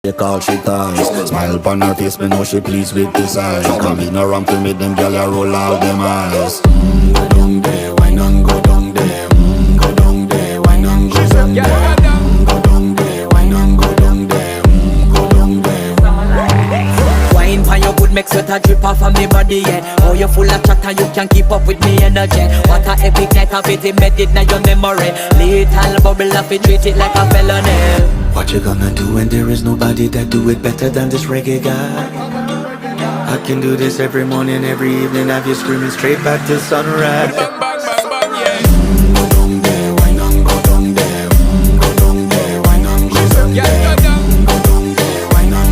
They call she ties. Smile upon her face, me know she pleased with this eyes. Come in around to me, them gyal a roll out them eyes. Go down there, why not go down there? Go down there, why not go down there? Go down there, why not go down there? Go down there. Wine pan your good, make sweat a drip off of me body, yeah. Oh, you full of chatter, you can't keep up with me energy. What a epic night of it, embedded in your memory. Little bubble of it, treat it like a felony. What you gonna do when there is nobody that do it better than this reggae guy? I can do this every morning, every evening, have you screaming straight back to sunrise.